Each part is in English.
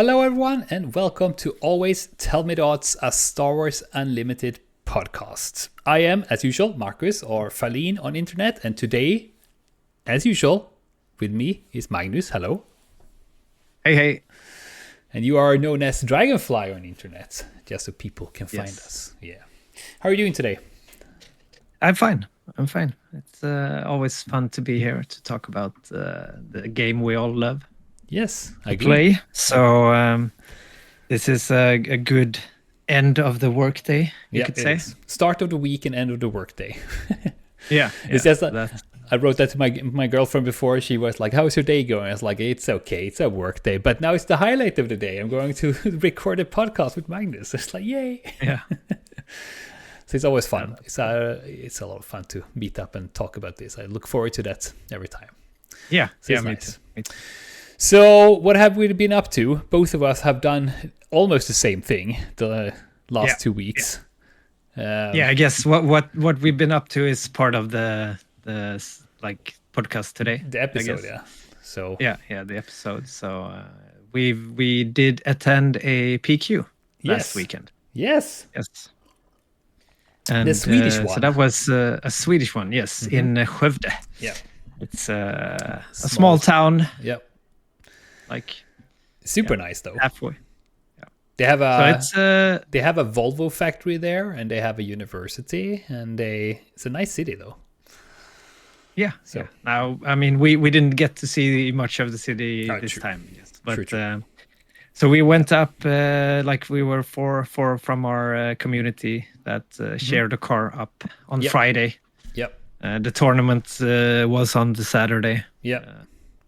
Hello, everyone, and welcome to Always Tell Me the Odds, a Star Wars Unlimited podcast. I am, as usual, Marcus, or Faline on internet, and today, as usual, with me is Magnus. Hello. Hey, hey. And you are known as Dragonfly on internet, just so people can find us. Yeah. How are you doing today? I'm fine. It's always fun to be here to talk about the game we all love. Yes, I agree. Play. So this is a good end of the workday, you could say. Start of the week and end of the workday. Yeah. It's just that I wrote that to my girlfriend before. She was like, how's your day going? I was like, it's okay. It's a work day. But now it's the highlight of the day. I'm going to record a podcast with Magnus. It's like, yay. Yeah. So it's always fun. It's a lot of fun to meet up and talk about this. I look forward to that every time. Yeah. So yeah, me nice. too. So what have we been up to? Both of us have done almost the same thing the last 2 weeks. Yeah, I guess what we've been up to is part of the like podcast today. The episode, yeah. So yeah, the episode. So we did attend a PQ last weekend. Yes. And the Swedish one. So that was a Swedish one, yes, in Skövde. Yeah. It's a small town. Yep. Like super nice though. Halfway. Yeah. They have a they have a Volvo factory there, and they have a university, and it's a nice city though. Yeah. So now, I mean, we didn't get to see much of the city this time, but true. So we went up like we were four from our community that shared a car up on Friday. Yep. The tournament was on the Saturday. Yeah.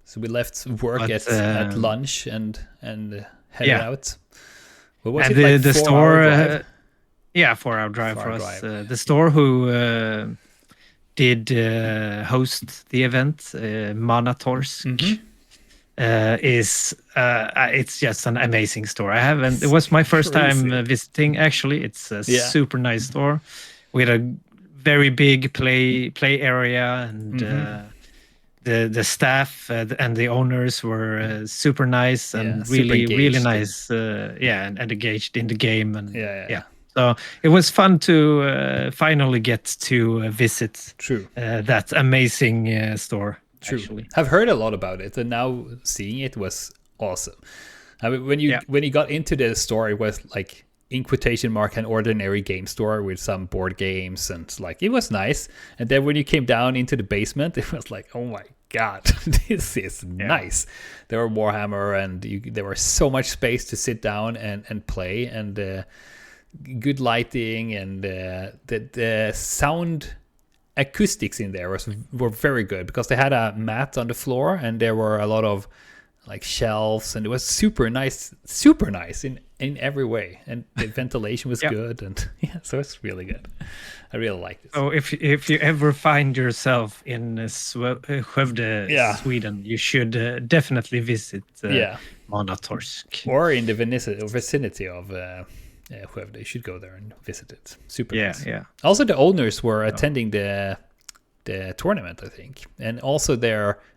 So we left work at lunch and headed out. What was and it, like the 4 store? hour drive? 4-hour drive for us. The store who did host the event, Manatorsk, is it's just an amazing store. It was my first time visiting. Actually, it's a super nice store with a very big play area, and the staff and the owners were super nice and really nice. And engaged in the game, and So it was fun to finally get to visit that amazing store. True. Actually. I've heard a lot about it, and now seeing it was awesome. I mean, when you got into the store, it was like, in quotation mark, an ordinary game store with some board games, and like it was nice. And then when you came down into the basement, it was like, oh my god, this is nice. There were Warhammer, and there was so much space to sit down and play, and good lighting, and the sound acoustics in there were very good, because they had a mat on the floor, and there were a lot of like shelves, and it was super nice in every way, and the ventilation was good, and so it's really good. I really like this. So if you ever find yourself in Skövde, Sweden, you should definitely visit Manatorsk, or in the vicinity of Skövde. You should go there and visit it. Super nice. Yeah. Also, the owners were attending the tournament, I think, and also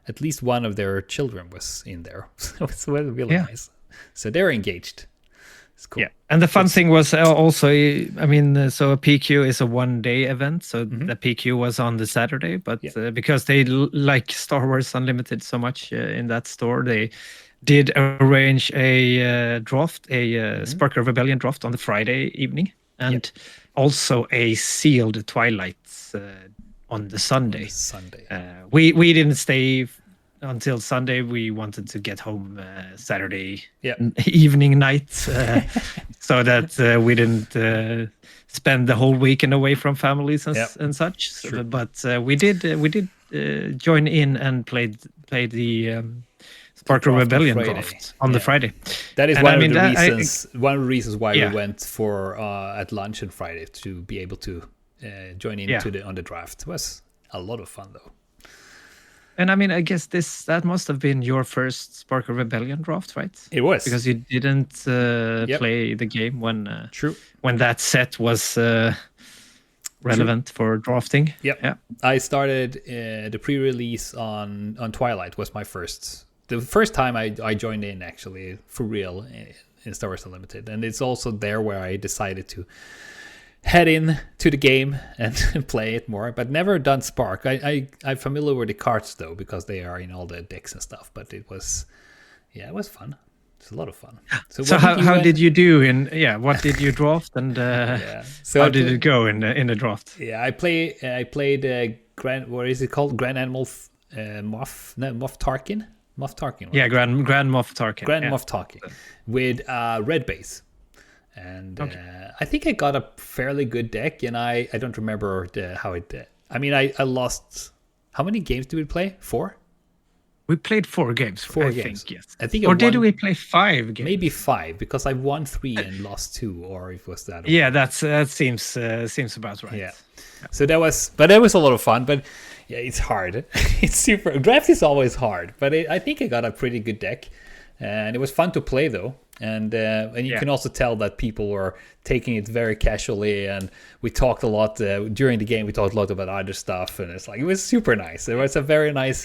at least one of their children was in there. So it's really nice. So they're engaged. It's cool. Yeah, and the fun thing was also, I mean, so a PQ is a one-day event, so the PQ was on the Saturday, but because they like Star Wars Unlimited so much in that store, they did arrange a draft, a Spark of Rebellion draft on the Friday evening, and also a sealed Twilight on the Sunday. We didn't stay until Sunday. We wanted to get home Saturday evening night, so that we didn't spend the whole weekend away from families and such. So, but we did join in and played the Spark of Rebellion draft on the Friday. That is one of the reasons why we went for at lunch on Friday, to be able to join in on the draft. It was a lot of fun though. And I mean, I guess that must have been your first Spark of Rebellion draft, right? It was, because you didn't play the game when that set was relevant for drafting. I started the pre-release on Twilight was my first the first time I joined in actually for real in Star Wars Unlimited, and it's also there where I decided to head in to the game and play it more, but never done Spark. I'm familiar with the cards though, because they are in all the decks and stuff, but it was fun. It's a lot of fun. So how did you do what did you draft, and so how did it go in the draft? Yeah, I played Grand, what is it called? Grand Admiral Moff Tarkin? Moff Tarkin. Right? Yeah, Grand Moff Tarkin. Moff Tarkin with red base. And I think I got a fairly good deck, and I don't remember how it did. I mean, I lost. How many games did we play? 4? We played 4 games. I think, yes. I think. Or did we play 5 games? Maybe 5, because I won 3 and lost 2, or it was that. Yeah, that seems about right. Yeah. So that was a lot of fun, but yeah, it's hard. It's super. Draft is always hard, but I think I got a pretty good deck, and it was fun to play though. And you can also tell that people were taking it very casually, and we talked a lot during the game. We talked a lot about other stuff, and it was super nice. It was a very nice,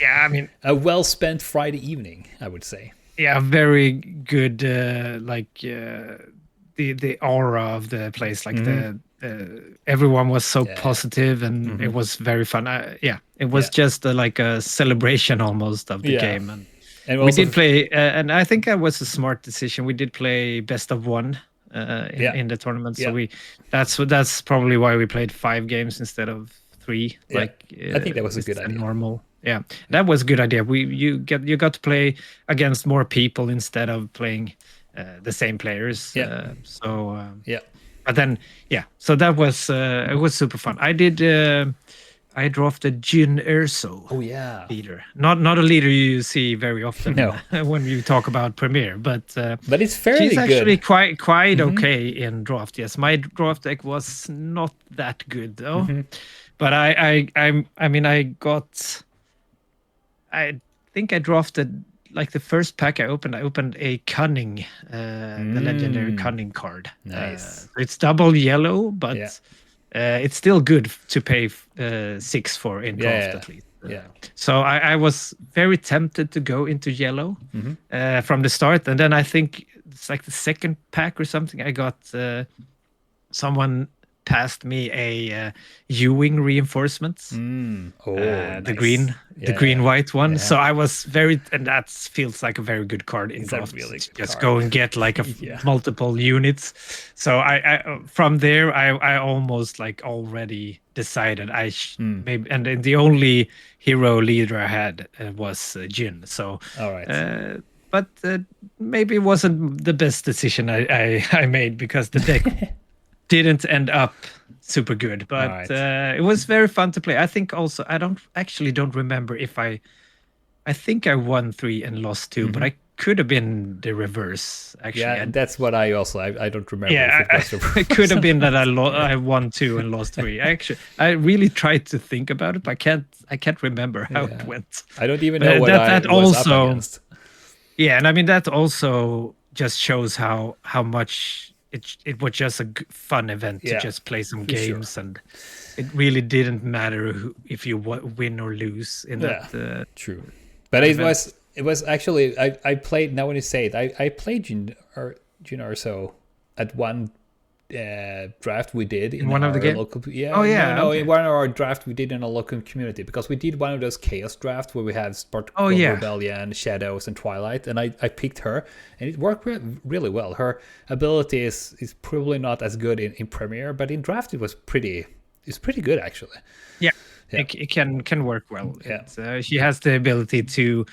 a well spent Friday evening, I would say. Yeah, very good. The aura of the place, like everyone was so positive, and it was very fun. It was just like a celebration almost of the game, and we did play, and I think that was a smart decision. We did play best of 1 in the tournament, so that's probably why we played 5 games instead of 3. Yeah. I think that was a good idea. Normal, that was a good idea. You got to play against more people instead of playing the same players. But then so that was it was super fun. I drafted Jyn Erso. Oh yeah, leader. Not a leader you see very often. No. When you talk about Premiere, but it's fairly she's actually good. quite okay in draft. Yes, my draft deck was not that good though. But I think I drafted, like, the first pack I opened a Cunning, the legendary Cunning card. Nice. It's double yellow, but it's still good to pay 6 for in draft at least. So I was very tempted to go into yellow from the start, and then I think it's like the second pack or something. I got someone passed me a Ewing reinforcements, the green white one. So I was and that feels like a very good card in draft. Really just go and get like multiple units. So I from there I almost like already decided maybe, and then the only hero leader I had was Jyn. So all right. But maybe it wasn't the best decision I made, because the deck didn't end up super good, but it was very fun to play. I think also I don't remember if I think I won 3 and lost 2, but I could have been the reverse actually. Yeah, that's what I don't remember. Yeah, it could have been that I won 2 and lost 3. I really tried to think about it, but I can't remember how it went. I don't even know what that I was up against. Yeah, and I mean that also just shows how much it was just a fun event to just play some games, and it really didn't matter if you win or lose in that. True, but event. it was actually I played. Now when you say it, I played Jyn Erso at one draft we did in one of the games. In one of our draft we did in a local community, because we did one of those chaos drafts where we had Spartan Rebellion, Shadows, and Twilight, and I picked her, and it worked really well. Her ability is probably not as good in Premiere, but in draft it's pretty good actually. It can work well. She has the ability to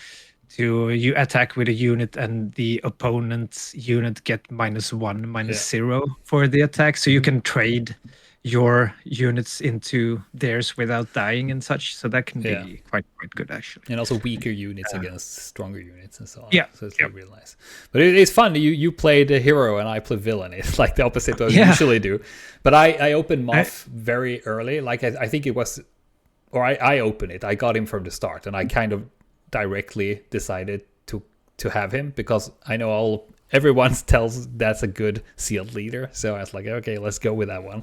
you attack with a unit, and the opponent's unit get -1, -0 for the attack, so you can trade your units into theirs without dying and such. So that can be quite good actually. And also weaker units against stronger units and so on. So it's like really nice. But it's fun. You played a hero and I played villain. It's like the opposite of what we usually do. But I opened Moff very early. Like I think it was, or I opened it. I got him from the start, and I kind of directly decided to have him, because I know everyone tells that's a good sealed leader. So I was like, okay, let's go with that one.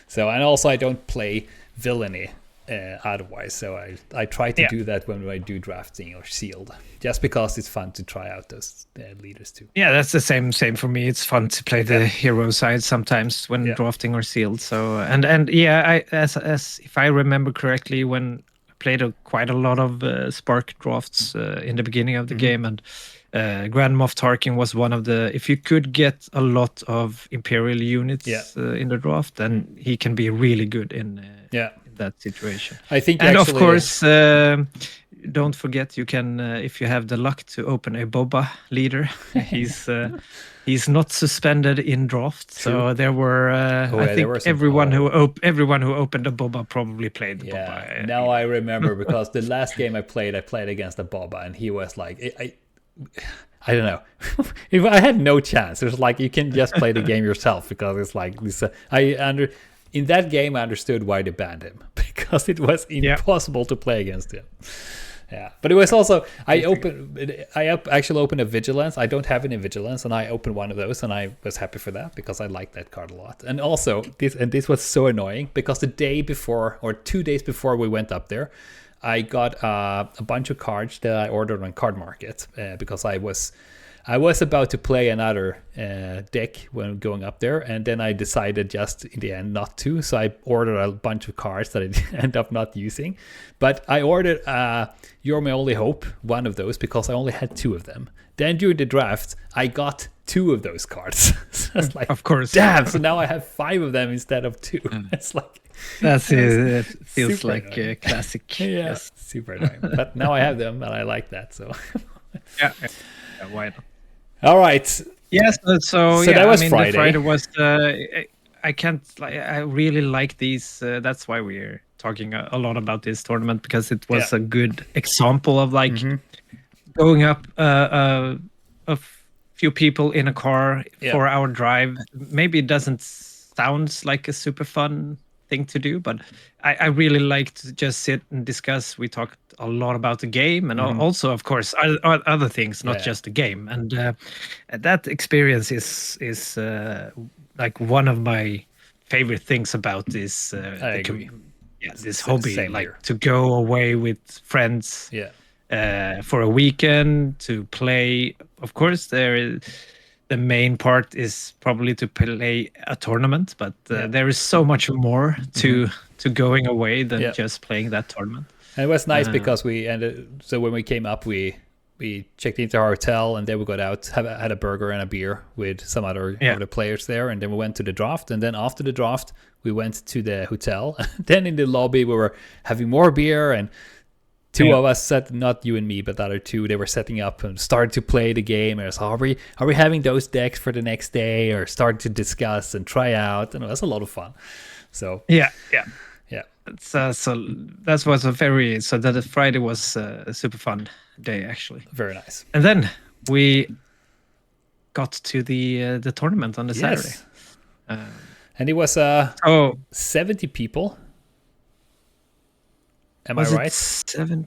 So, and also I don't play villainy otherwise. So I try to do that when I do drafting or sealed, just because it's fun to try out those leaders too. Yeah, that's the same for me. It's fun to play the hero side sometimes when drafting or sealed. So and yeah, as if I remember correctly, when I played quite a lot of Spark drafts in the beginning of the game, and Grand Moff Tarkin was one of the. If you could get a lot of Imperial units in the draft, then he can be really good in that situation. I think, and actually, of course, don't forget you can if you have the luck to open a Boba leader. He's not suspended in draft, so there were. I think everyone who opened a Boba probably played the Boba. Now I remember, because the last game I played against a Boba, and he was like, I don't know. If I had no chance. It was like, you can just play the game yourself, because it's like this. In that game, I understood why they banned him, because it was impossible to play against him. Yeah, but it was also I actually opened a Vigilance. I don't have any Vigilance, and I opened one of those, and I was happy for that, because I like that card a lot. And also this was so annoying, because the day before, or 2 days before we went up there, I got a bunch of cards that I ordered on Card Market, because I was about to play another deck when going up there, and then I decided just in the end not to. So I ordered a bunch of cards that I end up not using. But I ordered You're My Only Hope, one of those, because I only had 2 of them. Then during the draft, I got 2 of those cards. So I was like, of course, damn! So now I have 5 of them instead of 2. It's like it feels like a classic. Yeah, super annoying. But now I have them, and I like that. So yeah, why not? All right. Yes. So yeah, that was Friday. The Friday was. I really like these. That's why we're talking a lot about this tournament, because it was a good example of going up a few people in a car 4-hour drive. Maybe it doesn't sound like a super fun thing to do, but I really like to just sit and discuss. We talked a lot about the game, and also, of course, other things, not just the game. And that experience is like one of my favorite things about this. I agree. This hobby, like to go away with friends. For a weekend to play. Of course, the main part is probably to play a tournament, but there is so much more to going away than just playing that tournament. And it was nice because so when we came up, we checked into our hotel, and then we got out, had a burger and a beer with some other players there, and then we went to the draft. And then after the draft, we went to the hotel. Then in the lobby, we were having more beer, and 2 of us not you and me, but the other 2, they were setting up and started to play the game. And so, are we having those decks for the next day, or starting to discuss and try out? And it was a lot of fun. So yeah. So that was that Friday was a super fun day, actually. Very nice. And then we got to the tournament on the Saturday. And it was 70 people. Am I right? 67,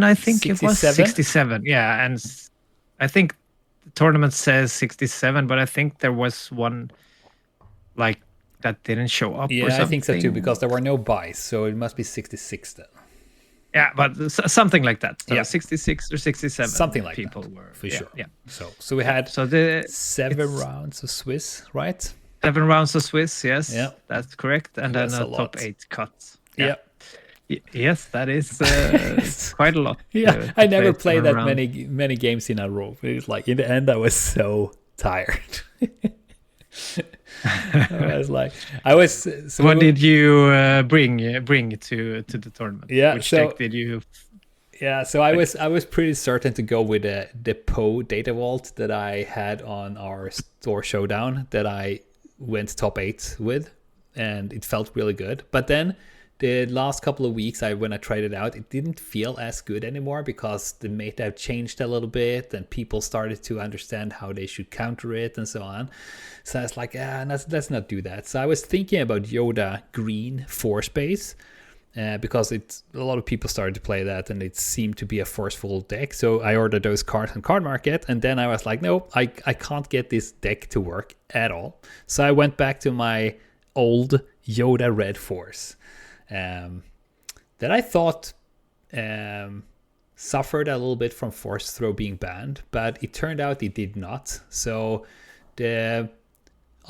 I think 67? It was 67. Yeah, and I think the tournament says 67, but I think there was one like that didn't show up. Yeah, or something. I think so too, because there were no buys, so it must be 66 then. Yeah, but something like that. So 66 or 67, something like people that, were for sure. Yeah. So we had 7 rounds of Swiss, right? 7 rounds of Swiss, yes. Yeah, that's correct, and then a top 8 cut. Yeah. Yes, that is quite a lot. Yeah, I never played that many games in a row. It was like, in the end, I was so tired. What did you bring to the tournament? Yeah, which deck did you? Yeah, so I was pretty certain to go with the Poe Data Vault that I had on our store showdown, that I went top 8 with, and it felt really good. But then the last couple of weeks, when I tried it out, it didn't feel as good anymore, because the meta have changed a little bit, and people started to understand how they should counter it and so on. So I was like, let's not do that. So I was thinking about Yoda Green Force Base, because a lot of people started to play that, and it seemed to be a forceful deck. So I ordered those cards on Card Market, and then I was like, no, I can't get this deck to work at all. So I went back to my old Yoda Red Force. that I thought suffered a little bit from Force Throw being banned, but it turned out it did not. So I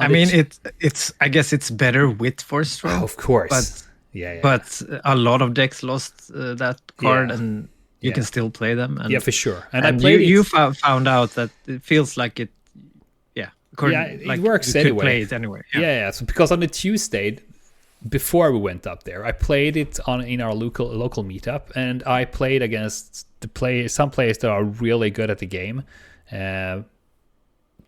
guess it's better with Force Throw. Oh, of course. But but a lot of decks lost that card, and you can still play them. And, for sure. And I played you found out that it feels like it. It works you anyway. Could play it anyway. Yeah. So because on the Tuesday, before we went up there, I played it in our local meetup, and I played against some players that are really good at the game.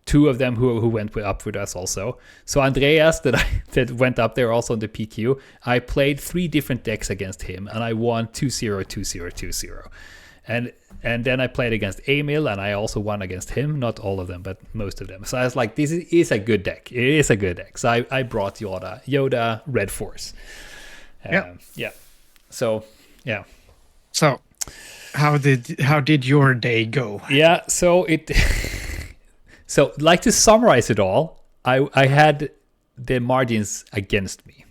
Two of them who went up with us also. So Andreas that went up there also on the PQ, I played 3 different decks against him, and I won 2-0, 2-0, 2-0. And then I played against Emil, and I also won against him. Not all of them, but most of them. So I was like, this is a good deck. It is a good deck. So I brought Yoda Red Force. So, yeah. So, how did your day go? Yeah, so So, like, to summarize it all, I had the margins against me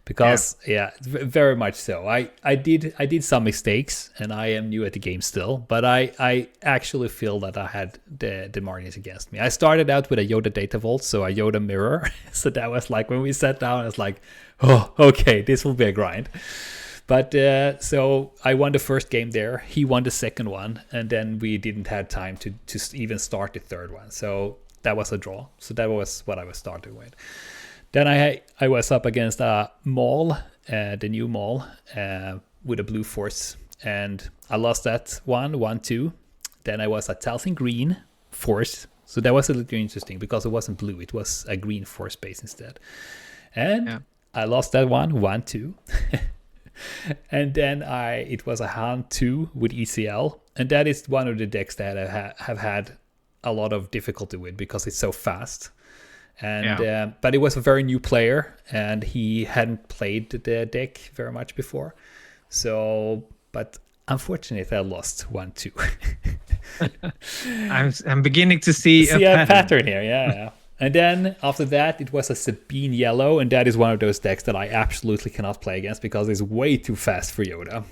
because, very much so. I did some mistakes, and I am new at the game still, but I actually feel that I had the margins against me. I started out with a Yoda Data Vault, so a Yoda Mirror. So that was like, when we sat down, I was like, oh, okay, this will be a grind. But so I won the first game there. He won the second one, and then we didn't have time to even start the third one. So that was a draw. So that was what I was starting with. Then I was up against a Maul, the new Maul, with a blue Force, and I lost that 1-2. Then I was a Talzin Green Force. So that was a little interesting because it wasn't blue. It was a green Force base instead. And I lost that 1-2. And then it was a Han 2 with ECL, and that is one of the decks that I have had a lot of difficulty with because it's so fast. And but it was a very new player, and he hadn't played the deck very much before. So, but unfortunately, I lost 1-2. I'm beginning to see a pattern here. Yeah. And then after that, it was a Sabine Yellow, and that is one of those decks that I absolutely cannot play against because it's way too fast for Yoda.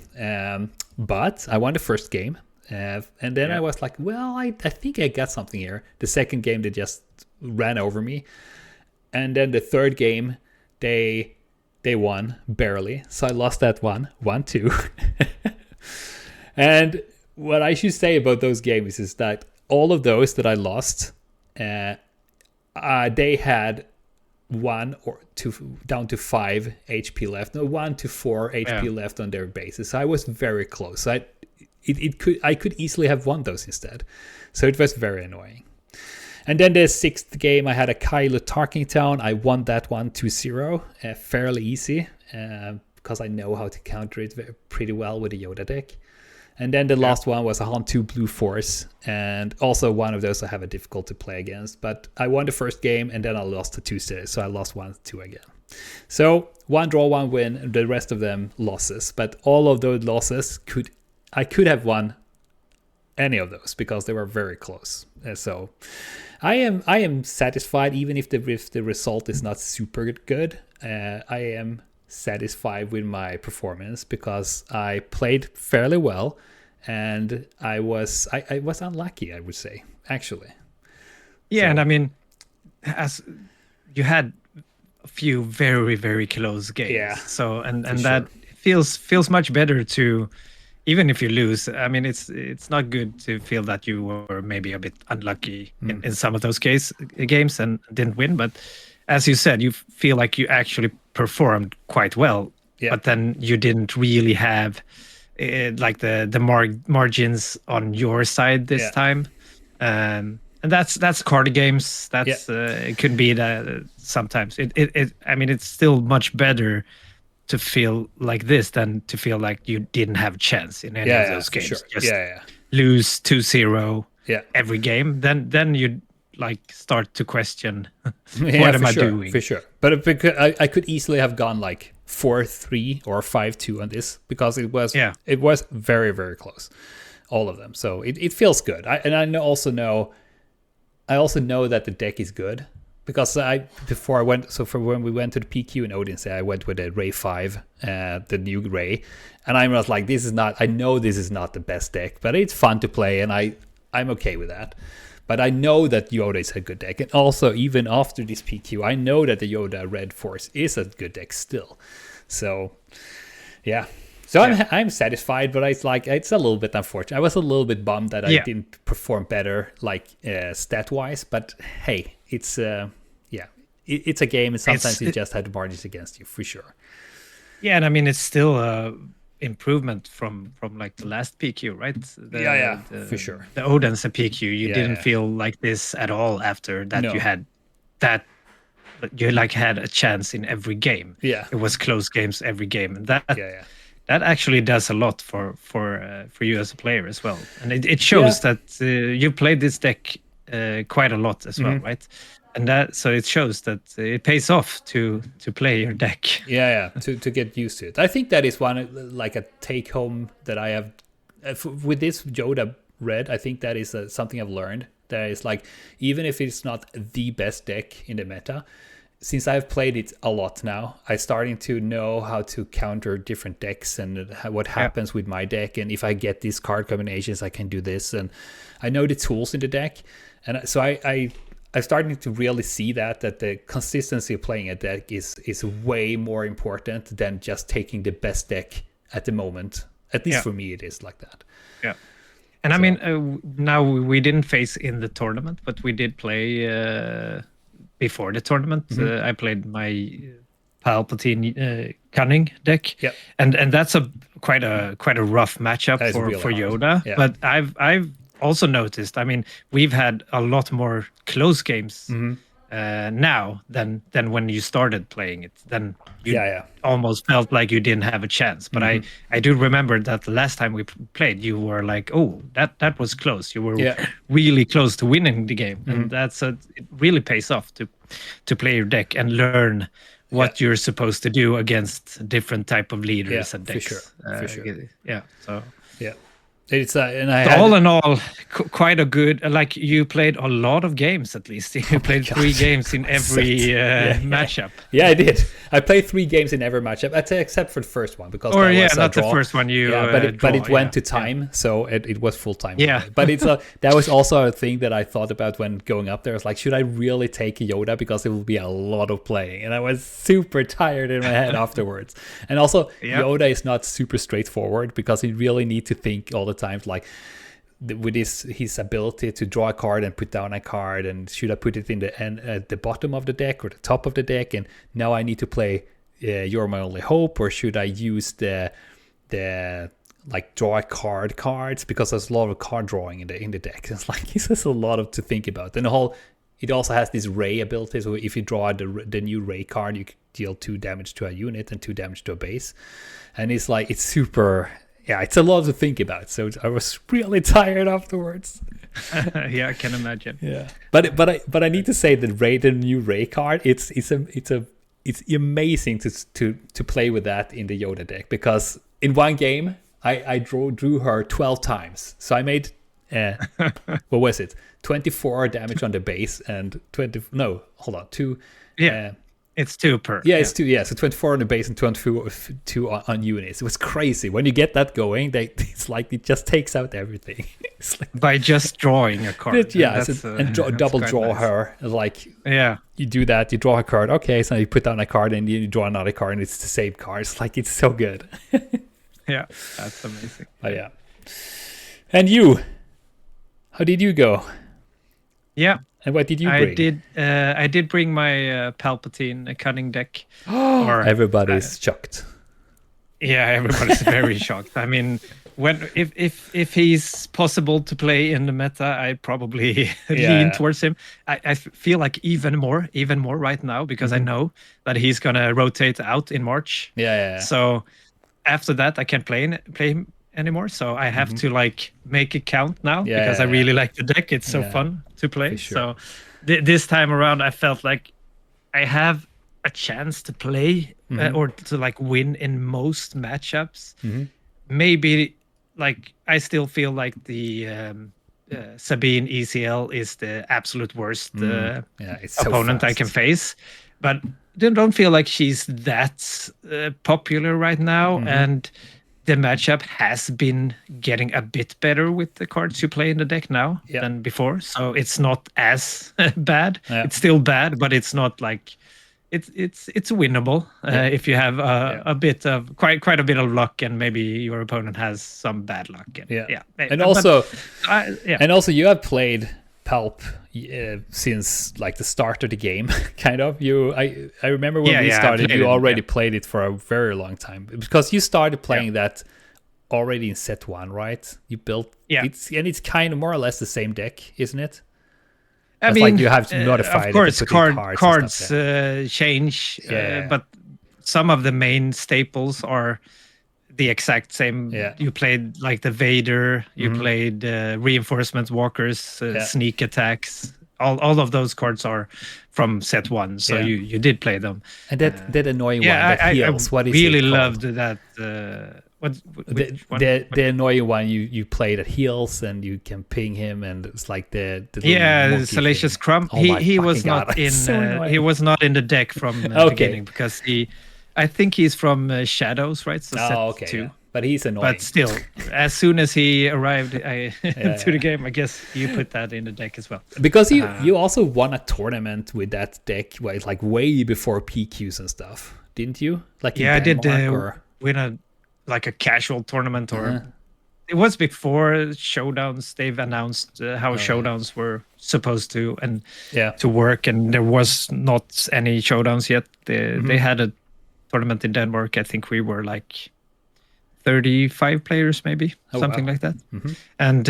But I won the first game, and then I was like, well, I think I got something here. The second game, they just ran over me. And then the third game, they won barely. So I lost that 1-2. And what I should say about those games is that all of those that I lost, they had 1 or 2 down to 5 HP left. No, 1 to 4 HP left on their bases. So I was very close. I could easily have won those instead. So it was very annoying. And then the 6th game, I had a Kylo Tarkington. I won that one 2-0, fairly easy, because I know how to counter it pretty well with the Yoda deck. And then the last one was a Han 2 Blue Force, and also one of those I have a difficult to play against. But I won the first game, and then I lost to Tuesday, so I lost 1-2 again. So 1 draw, 1 win, and the rest of them losses. But all of those losses I could have won any of those because they were very close. So I am satisfied, even if the result is not super good. I am satisfied with my performance because I played fairly well, and I was unlucky, I would say, actually. Yeah, so. And I mean, as you had a few very, very close games. Yeah. So and that feels much better to, even if you lose. I mean, it's not good to feel that you were maybe a bit unlucky in some of those games and didn't win. But as you said, you feel like you actually performed quite well. Yeah. But then you didn't really have like the margins on your side this time. And that's card games. That's it could be that sometimes. I mean, it's still much better to feel like this than to feel like you didn't have a chance in any of those games. Sure. Just lose 2-0 every game. Then you like start to question what am I doing? For sure. But because I could easily have gone like 4-3 or 5-2 on this because it was very, very close, all of them. So it feels good. I also know that the deck is good, because for when we went to the PQ in Odense, I went with the Ray 5, the new Ray, and I was like, I know this is not the best deck, but it's fun to play, and I'm okay with that. But I know that Yoda is a good deck, and also even after this PQ, I know that the Yoda Red Force is a good deck still. So, yeah. So I'm satisfied, but it's a little bit unfortunate. I was a little bit bummed that I didn't perform better, stat wise. But hey, it's it's a game, and sometimes you just have the margins against you for sure. Yeah, and I mean it's still improvement from like the last PQ, right? For sure. The Odense PQ, you didn't feel like this at all after that. No. You had that. You had a chance in every game. Yeah, it was close games every game, and that. That actually does a lot for you as a player as well, and it shows that you played this deck quite a lot as well, right? And so it shows that it pays off to play your deck. To get used to it. I think that is one a take home that I have with this Yoda Red. I think that is something I've learned. That is even if it's not the best deck in the meta, since I've played it a lot now, I'm starting to know how to counter different decks and what happens with my deck. And if I get these card combinations, I can do this. And I know the tools in the deck. And so I'm starting to really see that the consistency of playing a deck is way more important than just taking the best deck at the moment. At least for me, it is like that. Yeah. And I mean, now we didn't face in the tournament, but we did play... before the tournament, I played my Palpatine Cunning deck, and that's quite a rough matchup for Yoda. Yeah. But I've also noticed. I mean, we've had a lot more close games now than when you started playing it. Then you almost felt like you didn't have a chance. But I do remember that the last time we played, you were like, oh, that was close. You were really close to winning the game, and it really pays off to play your deck and learn what you're supposed to do against different type of leaders and decks. For sure. So it's all in all, quite a good. Like you played a lot of games. At least you played 3 games in every matchup. Yeah, I did. I played 3 games in every matchup, except for the first one because not the first one but it went to time, so it was full time. Yeah, but that was also a thing that I thought about when going up there. I was like, should I really take a Yoda because it will be a lot of playing, and I was super tired in my head afterwards. And also, Yoda is not super straightforward because you really need to think all the times with his ability to draw a card and put down a card, and should I put it in at the bottom of the deck or the top of the deck, and now I need to play You're My Only Hope, or should I use the draw a cards, because there's a lot of card drawing in the deck. It's just a lot to think about. And it also has this Ray ability, so if you draw the new Ray card, you deal 2 damage to a unit and 2 damage to a base, and it's super. Yeah, it's a lot to think about. So I was really tired afterwards. Yeah, I can imagine. Yeah, but I need to say that the new Ray card, it's amazing to play with that in the Yoda deck, because in one game I drew her 12 times. So I made what was it? 24 damage on the base and 2. Yeah. It's 2 per. Yeah, it's 2. Yeah, so 24 on the base and 22 on units. It was crazy. When you get that going, it's like it just takes out everything. By just drawing a card. Double draw nice. Her. You do that, you draw a card. Okay, so you put down a card and you draw another card, and it's the same card. It's so good. Yeah, that's amazing. Oh, yeah. And you? How did you go? Yeah. And what did you bring? I did bring my Palpatine Cunning deck. Everybody's shocked. Yeah, everybody's very shocked. I mean, if he's possible to play in the meta, I probably lean towards him. I feel like even more right now, because I know that he's gonna rotate out in March. Yeah. So after that, I can't play him anymore, so I have to make it count now, because I really like the deck. It's so fun to play. Sure. So this time around, I felt like I have a chance to play or to win in most matchups. Maybe I still feel like the Sabine ECL is the absolute worst it's so opponent I can face, but don't feel like she's that popular right now, and the matchup has been getting a bit better with the cards you play in the deck now than before, so it's not as bad. It's still bad, but it's not like it's winnable if you have a bit of quite a bit of luck, and maybe your opponent has some bad luck. And also you have played Palp since like the start of the game, kind of. I remember when we started, you already played it for a very long time, because you started playing that already in set 1, right? You built it's kind of more or less the same deck, isn't it? I mean, like you have to modify of course, cards change, but some of the main staples are the exact same. You played like the Vader, you played reinforcement walkers, sneak attacks. All of those cards are from set 1, so you did play them. And that annoying one that heals. What is really it called? loved that. The annoying one you play that heals, and you can ping him, and it's like the Salacious Crumb. He was not in he was not in the deck from the beginning, because I think he's from Shadows, right? So set 2. Yeah. But he's annoying. But still, as soon as he arrived to the game, I guess you put that in the deck as well. Because you also won a tournament with that deck, like way before PQs and stuff, didn't you? Like I did win a casual tournament, or it was before Showdowns. They've announced how Showdowns were supposed to to work, and there was not any Showdowns yet. They had a tournament in Denmark. I think we were like 35 players, maybe something like that. And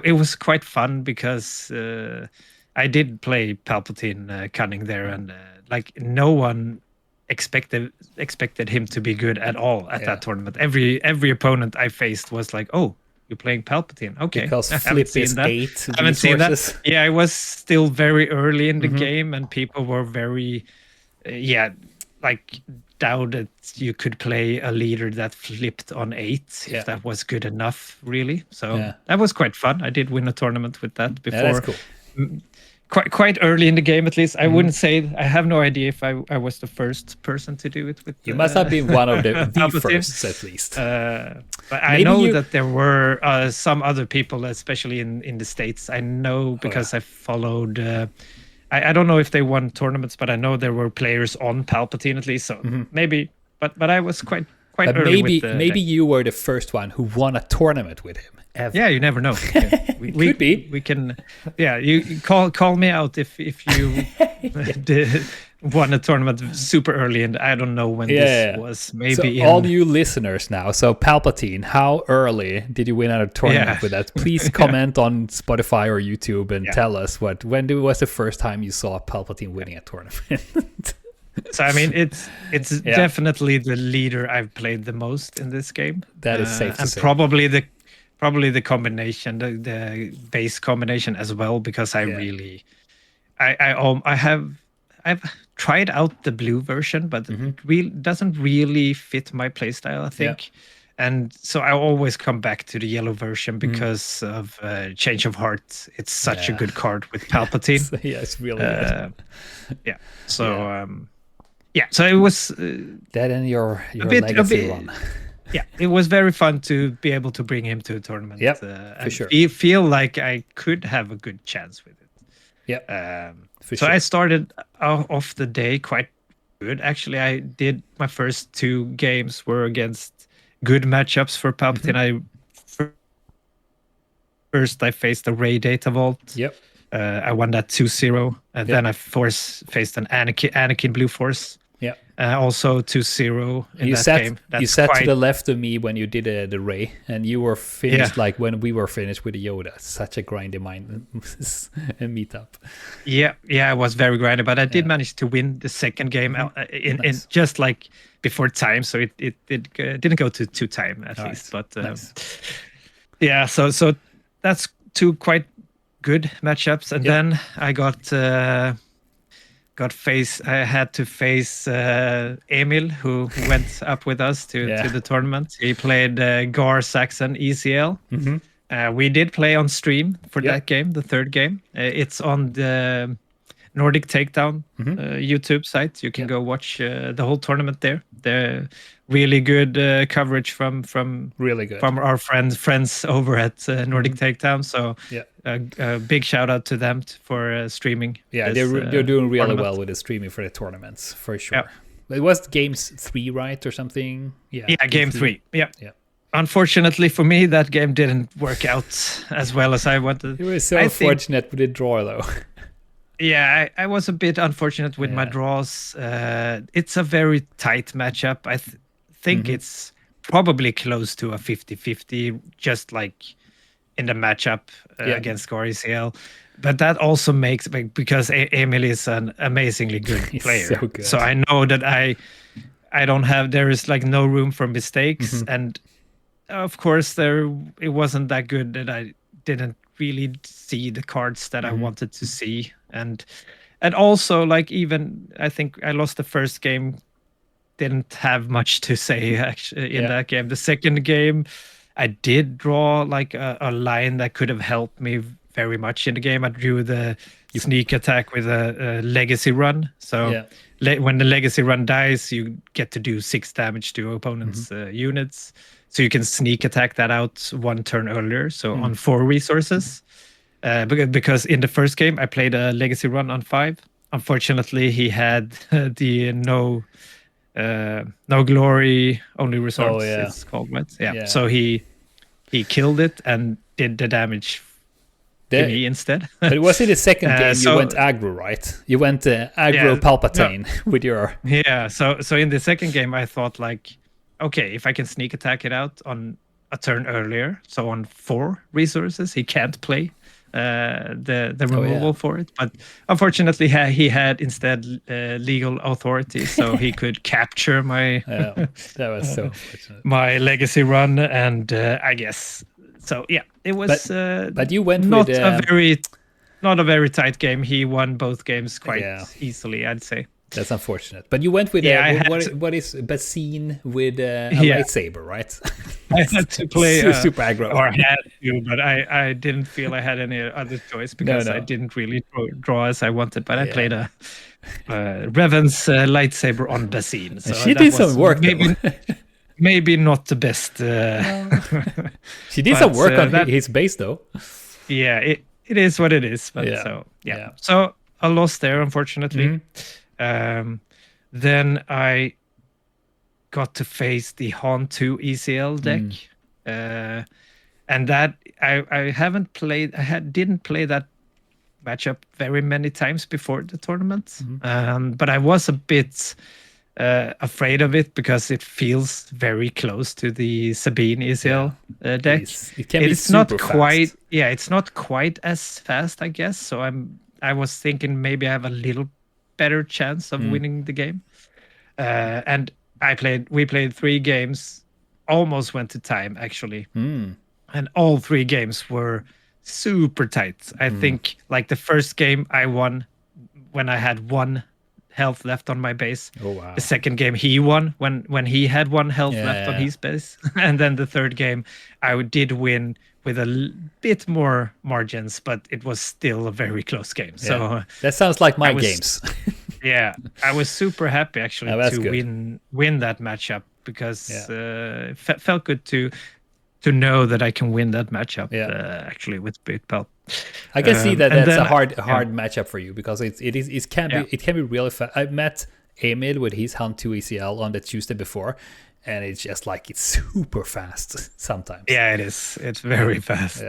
it was quite fun, because I did play Palpatine Cunning there, and like no one expected him to be good at all at that tournament. Every opponent I faced was like, "Oh, you're playing Palpatine? Okay." Because Flip is 8. I haven't seen that. Yeah, I was still very early in the game, and people were very, like doubted you could play a leader that flipped on 8 if that was good enough, really. So that was quite fun. I did win a tournament with that before. Yeah, that's cool. Quite early in the game, at least. I wouldn't say, I have no idea if I was the first person to do it with. You must have been one of the first, at least. But I know that there were some other people, especially in the States. I know because I followed. I don't know if they won tournaments, but I know there were players on Palpatine at least. So maybe, but I was quite early. Maybe you were the first one who won a tournament with him. Ever. Yeah, you never know. We could be. We can. Yeah, you call me out if you won a tournament super early, and I don't know when this was. Maybe so all you listeners now. So Palpatine, how early did you win a tournament with that? Please comment on Spotify or YouTube and tell us when was the first time you saw Palpatine winning a tournament. So I mean, it's definitely the leader I've played the most in this game. That is safe to say. And probably the combination, the base combination as well, because I've tried out the blue version, but it doesn't really fit my playstyle, I think. And so I always come back to the yellow version because of Change of Heart. It's such a good card with Palpatine. It's really good. So it was that and your legacy run. Yeah, it was very fun to be able to bring him to a tournament. Yep, for sure. Feel like I could have a good chance with it. Yeah, so I started off the day quite good. Actually, I did my first 2 games were against good matchups for Palpatine. First I faced a Rey Data Vault. Yep. I won that 2-0, and then I faced an Anakin Blue Force. Yeah. Also 2-0 in that game. You sat to the left of me when you did the Rey, and you were finished like when we were finished with the Yoda. Such a grindy meetup. Yeah, I was very grindy, but I did manage to win the second game in just like before time, so it didn't go to 2 time at least. But so that's 2 quite good matchups, and then I I had to face Emil, who went up with us to the tournament. He played Gar Saxon ECL, We did play on stream for that game, the third game. It's on the Nordic Takedown YouTube site. You can go watch the whole tournament there. The really good coverage from really good from our friends over at Nordic Takedown. So a big shout out to them for streaming. Yeah, they're doing really well with the streaming for the tournaments for sure. It was games 3, right, or something? Yeah, game 3. Yeah. Unfortunately for me, that game didn't work out as well as I wanted. You were so unfortunate with the draw, though. Yeah, I was a bit unfortunate with my draws. It's a very tight matchup. I think it's probably close to a 50-50, just like in the matchup against Score ECL. But that also makes, because Emil is an amazingly good player. So good. So I know that I don't have, there is like no room for mistakes. And of course, it wasn't that good that I didn't really see the cards that I wanted to see. And also, like, even I think I lost the first game, didn't have much to say actually in that game. The second game, I did draw like a line that could have helped me very much in the game. I drew the sneak attack with a legacy run. So when the legacy run dies, you get to do 6 damage to opponents' units. So you can sneak attack that out 1 turn earlier. So on 4 resources. Because in the first game, I played a legacy run on 5. Unfortunately, he had the no glory, only resource. It's called, right? Yeah. So he killed it and did the damage to me instead. But was it the second game you went aggro, right? You went aggro Palpatine with your... Yeah, so in the second game, I thought like, okay, if I can sneak attack it out on a turn earlier, so on 4 resources, he can't play the removal for it. But unfortunately, he had instead legal authority, so he could capture my that was so unfortunate. My legacy run, and I guess so. Yeah, it was. But you went not with not a very tight game. He won both games quite easily, I'd say. That's unfortunate. But you went with what is Bassine with a lightsaber, right? I had to play super aggro. Or had to, but I didn't feel I had any other choice because I didn't really draw as I wanted. But I played a Revan's lightsaber on Bassine. So she did some work. Maybe not the best. She did some work on his base, though. Yeah, it is what it is. But so a loss there, unfortunately. Then I got to face the Han 2 ECL deck, and that I haven't played. Didn't play that matchup very many times before the tournament, but I was a bit afraid of it because it feels very close to the Sabine ECL deck. It can be super fast. It's not quite as fast, I guess. So I was thinking maybe I have a little better chance of winning the game. And we played 3 games, almost went to time actually. And all 3 games were super tight. I think like the first game I won when I had 1 health left on my base. Oh wow. The second game he won when he had 1 health left on his base. And then the third game I did win with a bit more margins, but it was still a very close game. So that sounds like my games. I was super happy actually to win that matchup because it felt good to know that I can win that matchup actually with BitPal. I can see that that's a hard matchup for you because it can be really fast. I met Emil with his Han 2 ECL on the Tuesday before, and it's just like it's super fast sometimes. Yeah, it is. It's very fast.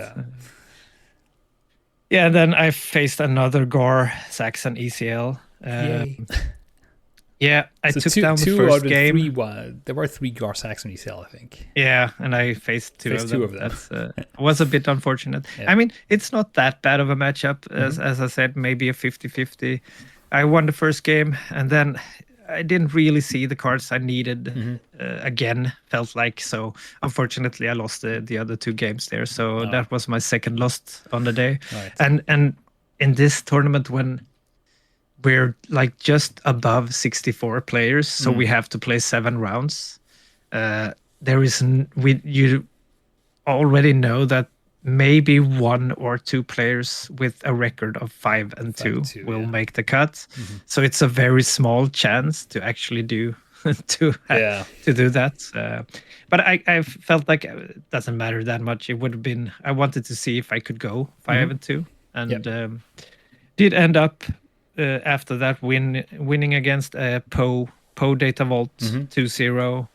And then I faced another Gore Saxon ECL. I took down the first game. There were 3 Gar Saxon ECL, I think. Yeah, and I faced two of them. That was a bit unfortunate. I mean, it's not that bad of a matchup. As I said, maybe a 50-50. I won the first game, and then I didn't really see the cards I needed again, felt like. So, unfortunately, I lost the other 2 games there. So, that was my second loss on the day. Right. And in this tournament, when we're like just above 64 players, so we have to play 7 rounds. You already know that maybe 1 or 2 players with a record of 5-2 will make the cut. Mm-hmm. So it's a very small chance to actually do to do that. But I felt like it doesn't matter that much. It would have been. I wanted to see if I could go 5-2, and did end up after that winning against Po Data Vault 2-0.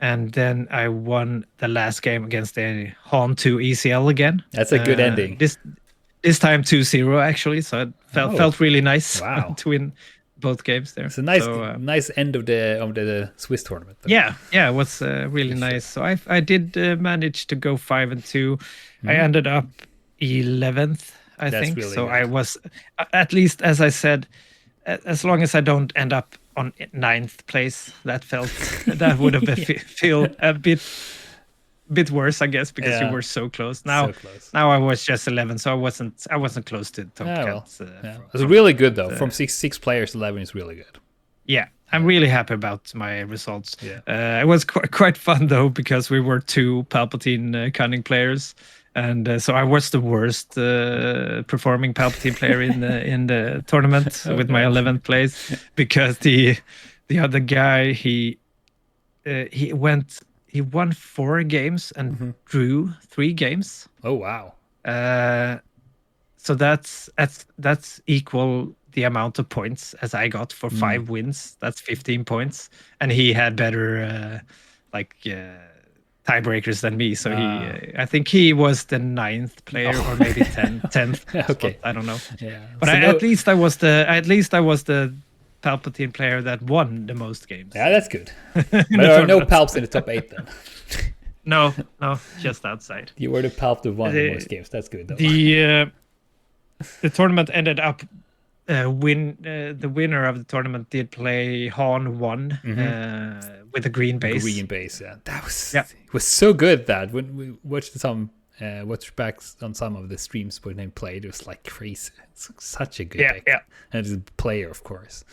And then I won the last game against the Han 2 ECL again. That's a good ending. This time 2-0 actually, so it felt really nice to win both games there. It's a nice end of the Swiss tournament. Though. Yeah, it was really nice. So I did manage to go 5-2. I ended up 11th, I think. Really so good. I was, at least as I said, as long as I don't end up on 9th place, that would have feel a bit worse, I guess, because you were so close. Now I was just 11, so I wasn't close to the top cut. It was really good though. From six players, 11 is really good. Yeah, I'm really happy about my results. Yeah. It was quite fun though, because we were 2 Palpatine cunning players. And so I was the worst performing Palpatine player in the tournament with my 11th place, because the other guy he won 4 games and drew 3 games. Oh wow! So that's equal the amount of points as I got for 5 wins. That's 15 points, and he had better tiebreakers than me, so I think he was the 9th player or maybe 10th. Okay, I don't know. Yeah, but so at least I was the Palpatine player that won the most games. Yeah, that's good. But there are no Palps in the top 8 then. No, just outside. You were the Palp that won the most games. That's good though. The tournament ended up the winner of the tournament did play Han 1 with a green base. Green base, yeah. That was it was so good that when we watched watched back on some of the streams when they played, it was like crazy. It's such a good deck. Yeah. And it's a player, of course.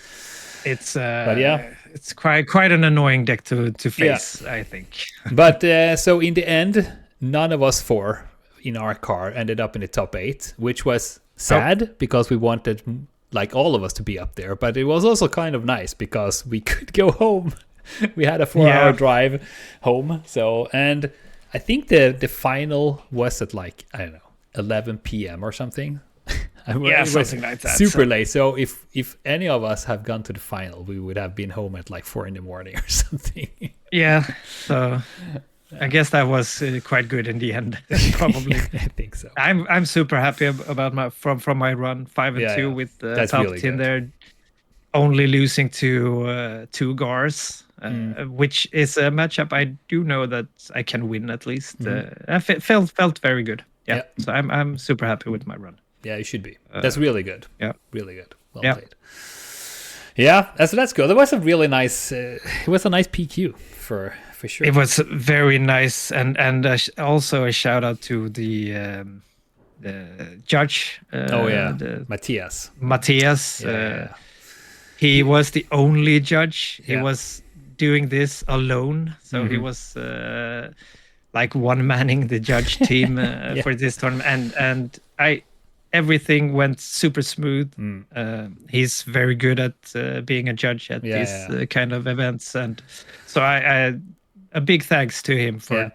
It's it's quite an annoying deck to face, I think. But so in the end, none of us 4 in our car ended up in the top 8, which was sad because we wanted like all of us to be up there, but it was also kind of nice because we could go home. We had a 4-hour drive home. So, and I think the final was at like, I don't know, 11 p.m. or something. Something like that. Super late. So if any of us have gone to the final, we would have been home at like 4 a.m. or something. Yeah. So I guess that was quite good in the end. Probably. I think so. I'm super happy about my from my run 5-2 with Palpatine really there, only losing to 2 Gars, which is a matchup I do know that I can win at least. It felt very good. Yeah. So I'm super happy with my run. Yeah, you should be. That's really good. Yeah, really good. Well played. Yeah, that's good. It was a really nice. It was a nice PQ for sure. It was very nice, and also a shout out to the judge. Matthias. Matthias. He was the only judge. He was doing this alone, so he was like one manning the judge team for this tournament, and everything went super smooth. He's very good at being a judge at these kind of events, and so I a big thanks to him for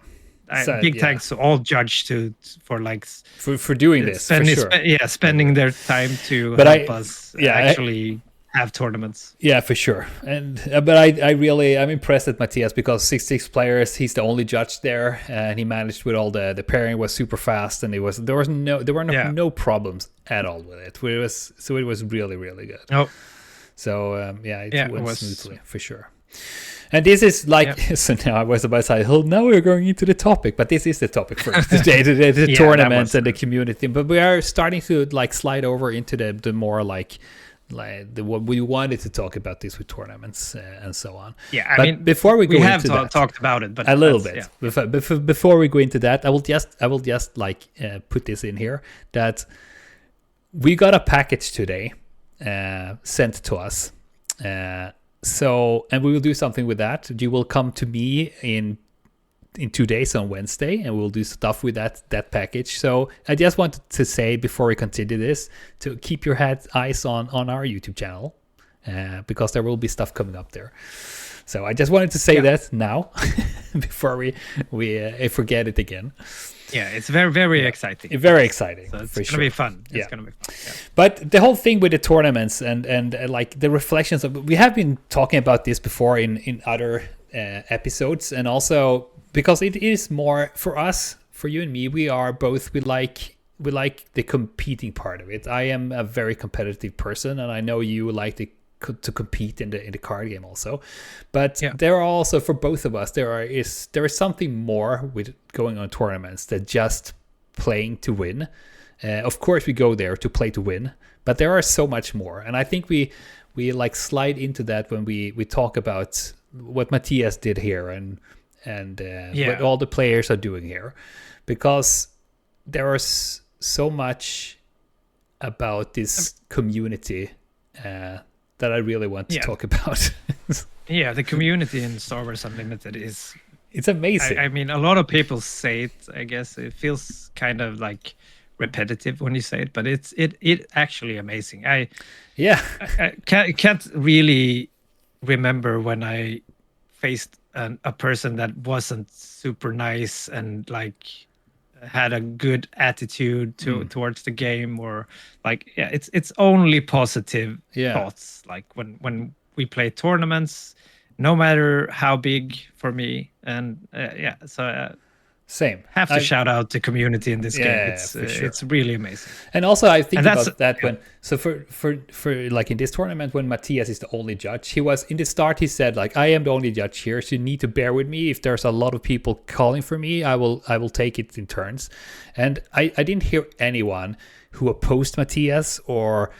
thanks to all judge for doing this, spending their time to help us actually have tournaments. Yeah, for sure. And but I'm impressed at Matthias because 6 players, he's the only judge there, and he managed with all the pairing was super fast, and there were no problems at all with it. It was really, really good. Oh, so it went smoothly for sure. And this is like so now I was about to say, now we're going into the topic, but this is the topic for today, the tournaments and the community. But we are starting to like slide over into the more like what we wanted to talk about this with tournaments and so on. Yeah, I mean, before we have talked about it, but a little bit. Yeah. Before we go into that, I will just like put this in here that we got a package today sent to us. So, and we will do something with that. You will come to me in in 2 days on Wednesday, and we'll do stuff with that package. So I just wanted to say before we continue this to keep your eyes on our YouTube channel, because there will be stuff coming up there. So I just wanted to say that now before we forget it again. Yeah, it's very, very exciting. Very exciting. So it's going to be fun. It's going to be fun. Yeah. But the whole thing with the tournaments and like the reflections of, we have been talking about this before in other episodes, and also because it is more for us, for you and me, we like the competing part of it. I am a very competitive person, and I know you like to compete in the card game also, but there are also, for both of us, there is something more with going on tournaments than just playing to win. Of course we go there to play to win, but there are so much more, and I think we like slide into that when we talk about what Matthias did here and what all the players are doing here, because there is so much about this community that I really want to talk about. Yeah, the community in Star Wars Unlimited it's amazing. I mean, a lot of people say it. I guess it feels kind of like repetitive when you say it, but it's actually amazing. I can't really remember when I faced a person that wasn't super nice and like had a good attitude towards the game, or like it's only positive thoughts. Like when we play tournaments, no matter how big for me, and same. Have to shout out the community in this game. It's really amazing. And also I think about that when for like in this tournament, when Matthias is the only judge, he was in the start, he said like, I am the only judge here, so you need to bear with me. If there's a lot of people calling for me, I will take it in turns. And I didn't hear anyone who opposed Matthias or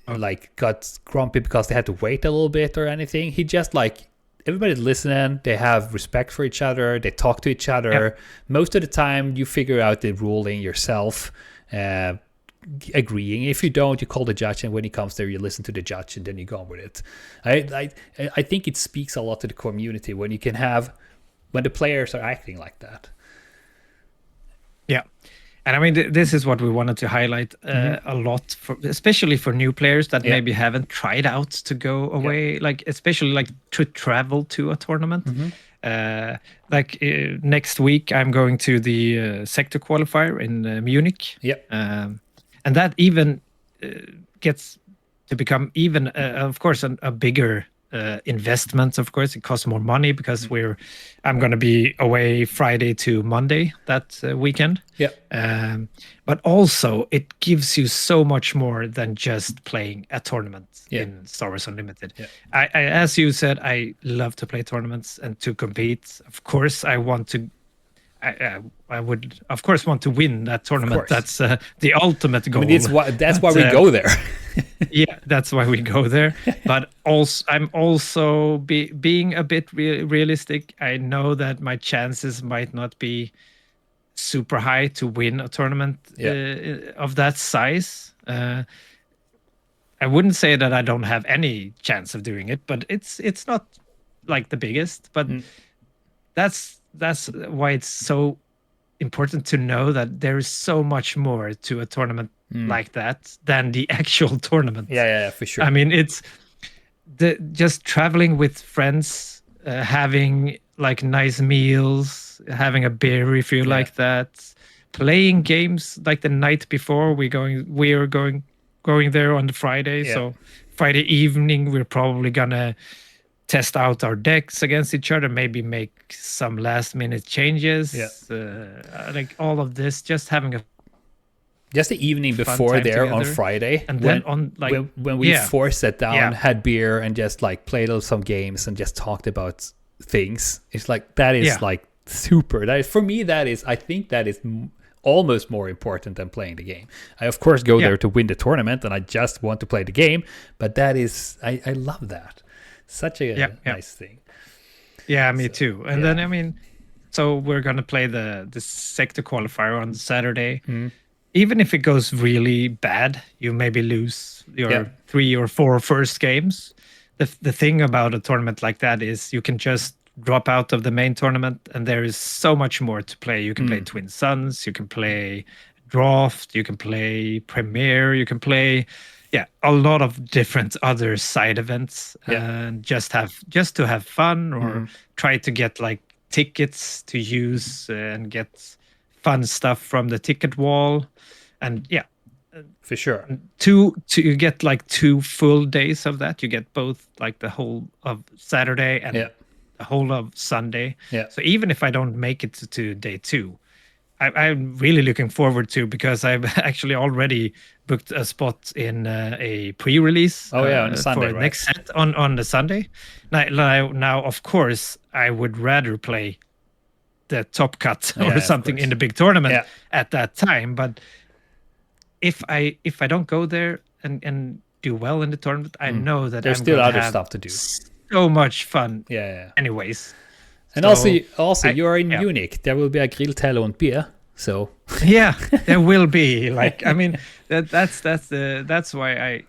like got grumpy because they had to wait a little bit or anything. He just like, everybody's listening, they have respect for each other, they talk to each other. Most of the time you figure out the ruling yourself, agreeing. If you don't, you call the judge, and when he comes there, you listen to the judge, and then you go on with it. I think it speaks a lot to the community when you can have, when the players are acting like that. Yeah. And I mean, this is what we wanted to highlight a lot, especially for new players that maybe haven't tried out to go away, like especially like to travel to a tournament. Next week, I'm going to the sector qualifier in Munich. And that even gets to become even, of course, a bigger investment. Of course, it costs more money because I'm going to be away Friday to Monday that weekend. But also it gives you so much more than just playing a tournament in Star Wars Unlimited. I, as you said, I love to play tournaments and to compete. Of course, I would, of course, want to win that tournament. That's the ultimate goal. I mean, that's why we go there. That's why we go there. But also, I'm also being a bit realistic. I know that my chances might not be super high to win a tournament of that size. I wouldn't say that I don't have any chance of doing it, but it's not like the biggest. But that's why it's so important to know that there is so much more to a tournament like that than the actual tournament. For sure. I mean, it's just traveling with friends, having like nice meals, having a beer if you like that, playing games like the night before. We are going there on the Friday. So Friday evening, we're probably gonna test out our decks against each other, maybe make some last minute changes. Like all of this, just having just the evening before there together. On Friday, and then on like when we forced it down, had beer and just like played some games and just talked about things. It's like that is like super. That is, for me, I think that is almost more important than playing the game. I of course go there to win the tournament, and I just want to play the game. But that is, I love that. Such a nice thing. Yeah, me too. And then I mean, so we're gonna play the sector qualifier on Saturday. Even if it goes really bad, you maybe lose your 3 or 4 first games. The thing about a tournament like that is you can just drop out of the main tournament, and there is so much more to play. You can play Twin Suns, you can play Draft, you can play Premiere, you can play a lot of different other side events, and just to have fun, or try to get like tickets to use and get fun stuff from the ticket wall. And for sure, to you get like 2 full days of that. You get both like the whole of Saturday and the whole of Sunday. So even if I don't make it to day 2, I'm really looking forward to, because I've actually already booked a spot in a pre-release on Sunday, for next set on the Sunday. Now, of course, I would rather play the top cut or something in the big tournament at that time. But if I don't go there and do well in the tournament, I know that there's still other stuff to do. So much fun. Anyways. And also, you're in Munich. There will be a Grillteller and beer. So there will be. Like, I mean, that's why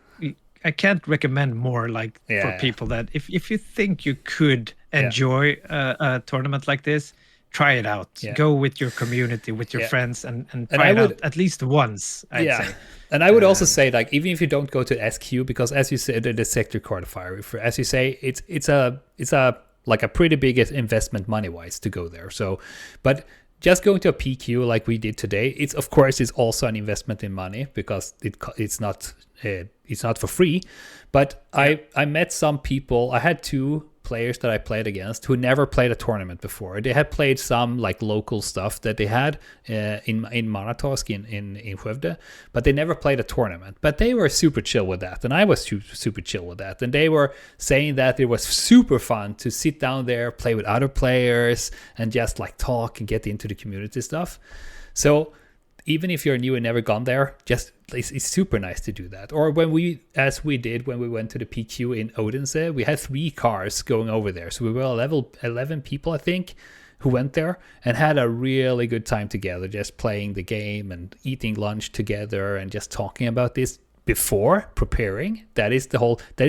I can't recommend more. Like for people that if you think you could enjoy a tournament like this, try it out. Go with your community, with your friends, and try it out at least once. I'd say. And I would also say, like, even if you don't go to SQ, because as you said, the sector qualifier, as you say, it's a like a pretty big investment money-wise to go there. So, but just going to a PQ like we did today, it's of course it's also an investment in money, because it's not for free. But I met some people. I had 2 players that I played against who never played a tournament before. They had played some like local stuff that they had in Manatorsk in Skövde, but they never played a tournament. But they were super chill with that, and I was super chill with that. And they were saying that it was super fun to sit down there, play with other players, and just like talk and get into the community stuff. So even if you're new and never gone there, it's super nice to do that. Or when we went to the PQ in Odense, we had 3 cars going over there. So we were 11 people, I think, who went there and had a really good time together, just playing the game and eating lunch together and just talking about this before preparing. That is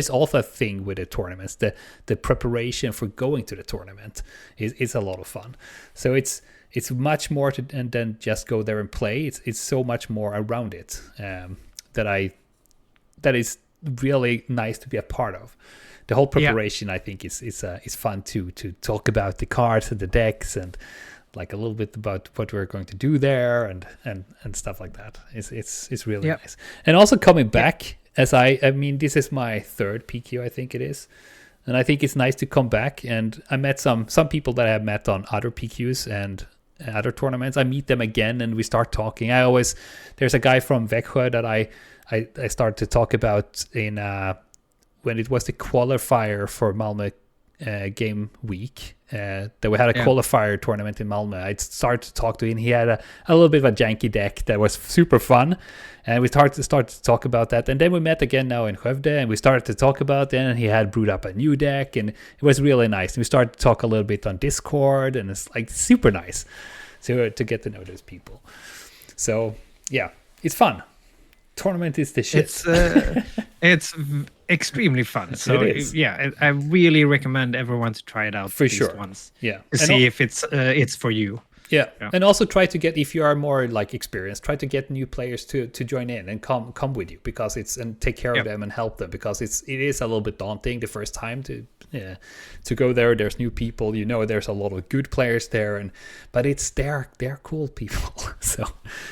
also a thing with the tournaments. The preparation for going to the tournament is a lot of fun. So it's much more than just go there and play. It's so much more around it that is really nice to be a part of. The whole preparation, I think, is fun too, to talk about the cards and the decks and like a little bit about what we're going to do there and stuff like that. It's really nice. And also coming back, as I mean, this is my 3rd PQ, I think it is. And I think it's nice to come back. And I met some people that I have met on other PQs and other tournaments. I meet them again and we start talking. There's a guy from Växjö that I started to talk about in when it was the qualifier for Malmö game week, that we had a qualifier tournament in Malmö. I started to talk to him. He had a little bit of a janky deck that was super fun, and we started to talk about that. And then we met again now in Skövde, and we started to talk about it. And he had brewed up a new deck, and it was really nice. And we started to talk a little bit on Discord, and it's like super nice to get to know those people. So yeah, it's fun. Tournament is the shit. It's extremely fun. So I really recommend everyone to try it out for sure. Once. Yeah, to see if it's for you. Yeah, and also try to get, if you are more like experienced, try to get new players to join in and come with you, because and take care of them and help them, because it is a little bit daunting the first time to go there. There's new people, there's a lot of good players there, but they're cool people. So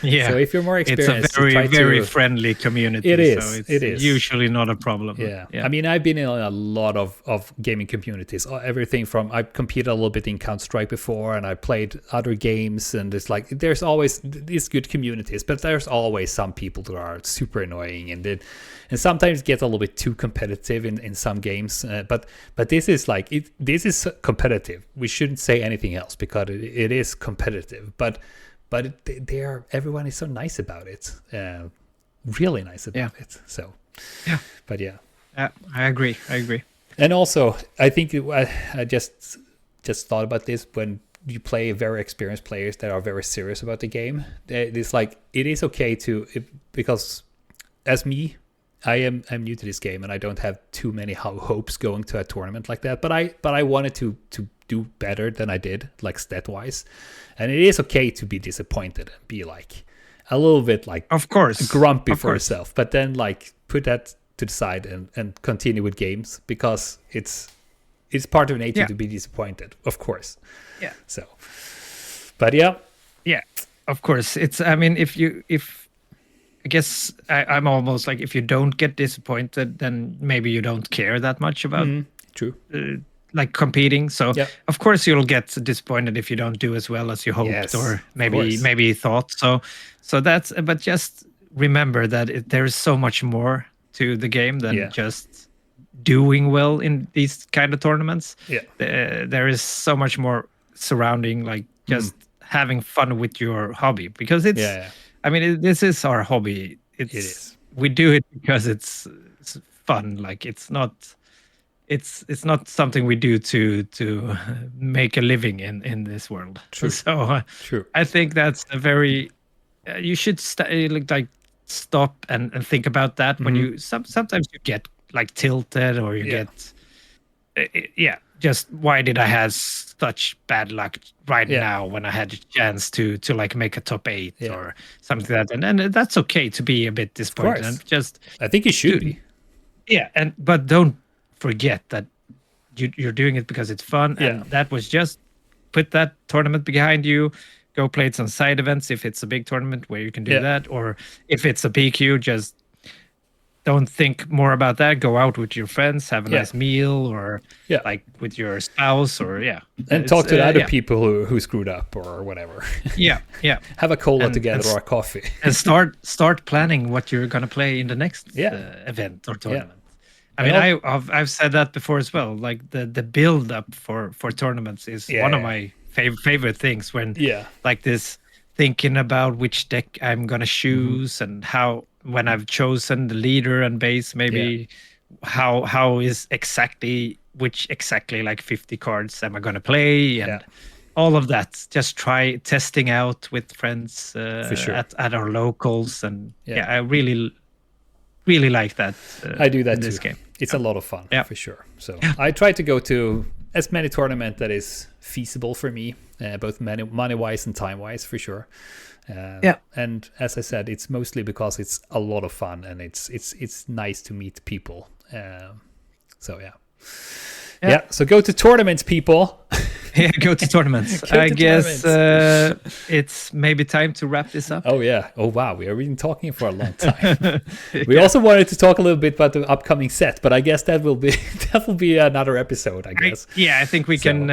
if you're more experienced, it's a very friendly community. It is. So it is usually not a problem. Yeah. I mean, I've been in a lot of gaming communities. Everything from, I competed a little bit in Counter-Strike before, and I played other games, and it's like there's always these good communities, but there's always some people that are super annoying and sometimes get a little bit too competitive in some games. But this is this is competitive. We shouldn't say anything else, because it is competitive. But everyone is so nice about it, really nice about it. So but I agree. And also, I think I just thought about this, when you play very experienced players that are very serious about the game, it's like it is okay because as me, I'm new to this game and I don't have too many hopes going to a tournament like that. But I wanted to do better than I did, like stat-wise. And it is okay to be disappointed and be like a little bit like, of course, grumpy for yourself. But then like put that to the side and continue with games, because it's part of nature to be disappointed, of course. Yeah. So, but yeah, of course. I guess I'm almost like, if you don't get disappointed, then maybe you don't care that much about true. Like competing. So of course you'll get disappointed if you don't do as well as you hoped, or maybe thought. So that's, but just remember that there is so much more to the game than just doing well in these kind of tournaments. There is so much more surrounding, like just having fun with your hobby, because it's I mean, this is our hobby. It is. We do it because it's fun. Like it's not something we do to make a living in this world. True. So True. I think that's a very you should stop and think about that when you sometimes you get like tilted, or you get just why did I have such bad luck right now when I had a chance to like make a top 8 or something like that, and that's okay to be a bit disappointed. And just I think you should be. But don't forget that you're doing it because it's fun, and that was just put that tournament behind you. Go play some side events if it's a big tournament where you can do that, or if it's a PQ, just don't think more about that. Go out with your friends, have a nice meal, or like with your spouse, or and talk to the other people who screwed up or whatever. Have a cola together or a coffee, and start planning what you're gonna play in the next event or tournament. I mean, I've said that before as well. Like the build up for tournaments is one of my favorite things. When like this, thinking about which deck I'm gonna choose, and how, when I've chosen the leader and base, maybe how is exactly like 50 cards am I gonna play, and all of that. Just try testing out with friends at our locals, and I really like that. I do that in too. This game. It's a lot of fun for sure. So I try to go to as many tournaments that is feasible for me, both money wise and time wise, for sure. And as I said, it's mostly because it's a lot of fun, and it's nice to meet people. So go to tournaments, people. Go to tournaments. I guess it's maybe time to wrap this up. Oh wow, we are been talking for a long time. We also wanted to talk a little bit about the upcoming set, but I guess that will be another episode, I guess. I think we can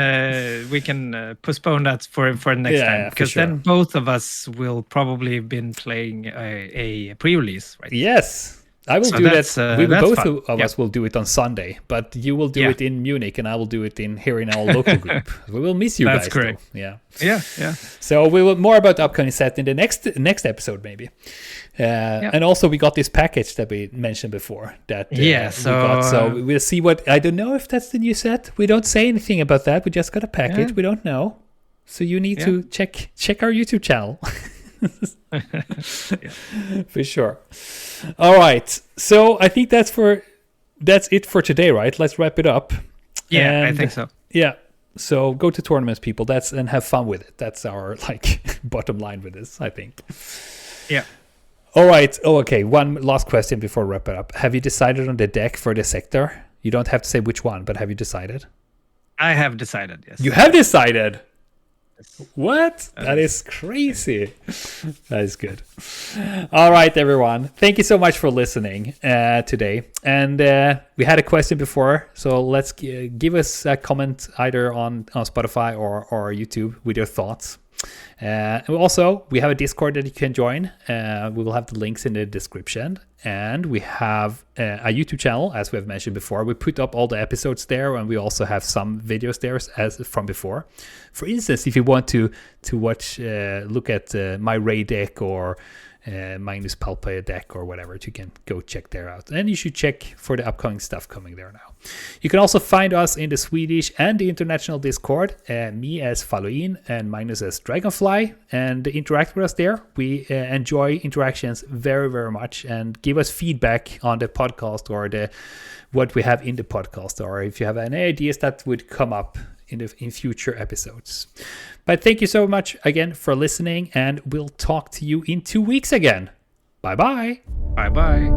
postpone that for next time, because then both of us will probably have been playing a pre-release, right? Yes. I will do that. Both of us will do it on Sunday, but you will do it in Munich, and I will do it here in our local group. We will miss you guys. That's correct. Though. Yeah. So we will more about the upcoming set in the next episode, maybe. And also we got this package that we mentioned before. That so we'll see what. I don't know if that's the new set. We don't say anything about that. We just got a package. We don't know. So you need to check our YouTube channel. For sure. All right, so I think that's it for today, right? Let's wrap it up. I think so. So go to tournaments, people. And have fun with it. That's our bottom line with this, I think. All right. Okay, one last question before we wrap it up. Have you decided on the deck for the sector? You don't have to say which one, but have you decided? I have decided, yes. You have decided? What? That is crazy. That is good. All right, everyone. Thank you so much for listening today. And we had a question before, so let's give us a comment either on Spotify or YouTube with your thoughts. And also, we have a Discord that you can join. We will have the links in the description. And we have a YouTube channel, as we have mentioned before. We put up all the episodes there, and we also have some videos there as from before. For instance, if you want to watch, look at my Ray deck or Magnus Palpa deck or whatever, you can go check there out. And you should check for the upcoming stuff coming there now. You can also find us in the Swedish and the international Discord, me as Falloin and Magnus as Dragonfly, and interact with us there. We enjoy interactions very, very much, and give us feedback on the podcast or what we have in the podcast, or if you have any ideas that would come up in future episodes. But thank you so much again for listening, and we'll talk to you in 2 weeks again. Bye bye. Bye bye.